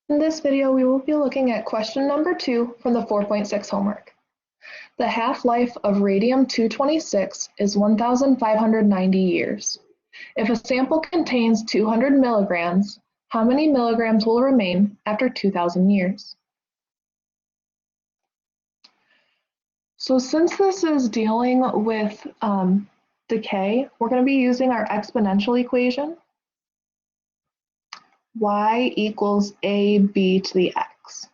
In this video, we will be looking at question number 2 from the 4.6 homework. The half-life of radium-226 is 1,590 years. If a sample contains 200 milligrams, how many milligrams will remain after 2,000 years? So since this is dealing with decay, we're going to be using our exponential equation. Y equals AB to the X.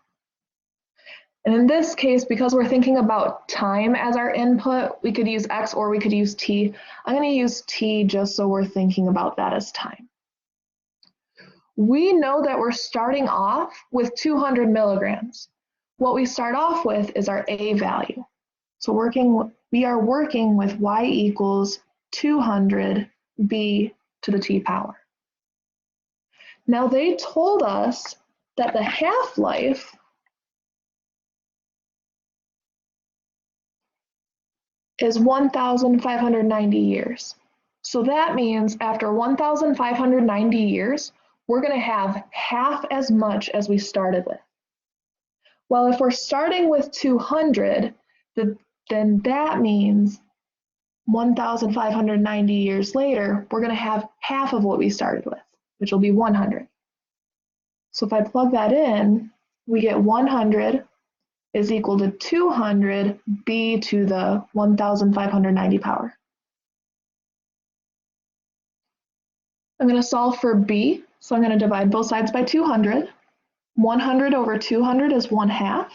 And in this case, because we're thinking about time as our input, we could use X or we could use T. I'm going to use T just so we're thinking about that as time. We know that we're starting off with 200 milligrams. What we start off with is our A value. So we are working with Y equals 200 B to the T power. Now they told us that the half-life is 1,590 years. So that means after 1,590 years, we're going to have half as much as we started with. Well, if we're starting with 200, then that means 1,590 years later, we're going to have half of what we started with, which will be 100. So if I plug that in, we get 100 is equal to 200 B to the 1,590 power. I'm going to solve for B, so I'm going to divide both sides by 200. 100 over 200 is 1/2.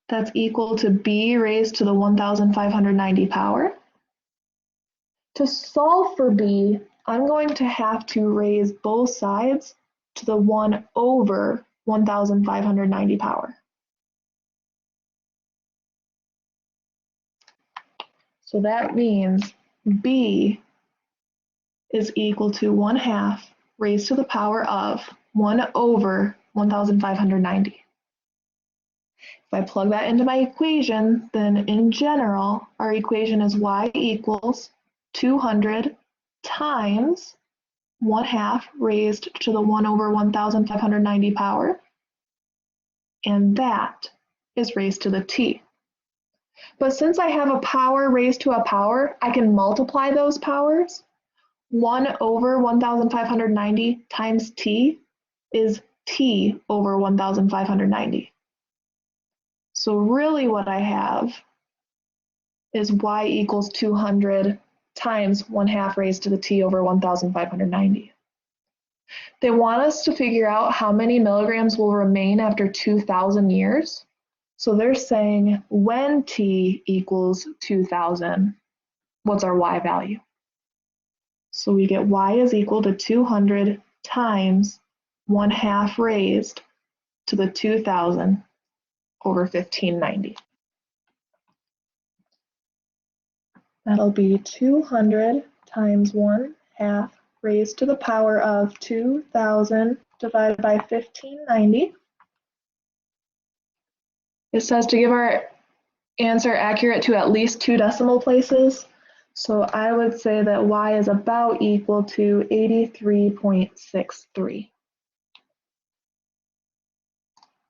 That's equal to B raised to the 1,590 power. To solve for B, I'm going to have to raise both sides to the 1 over 1,590 power. So that means B is equal to 1/2 raised to the power of 1 over 1,590. If I plug that into my equation, then in general, our equation is Y equals 200 times 1/2 raised to the 1 over 1,590 power, and that is raised to the T. But since I have a power raised to a power, I can multiply those powers. 1 over 1,590 times T is T over 1,590. So really what I have is Y equals 200 times 1/2 raised to the T over 1,590. They want us to figure out how many milligrams will remain after 2,000 years. So they're saying when T equals 2,000, what's our Y value? So we get Y is equal to 200 times 1/2 raised to the 2,000 over 1,590. That'll be 200 times 1/2 raised to the power of 2,000 divided by 1,590. It says to give our answer accurate to at least 2 decimal places. So I would say that Y is about equal to 83.63.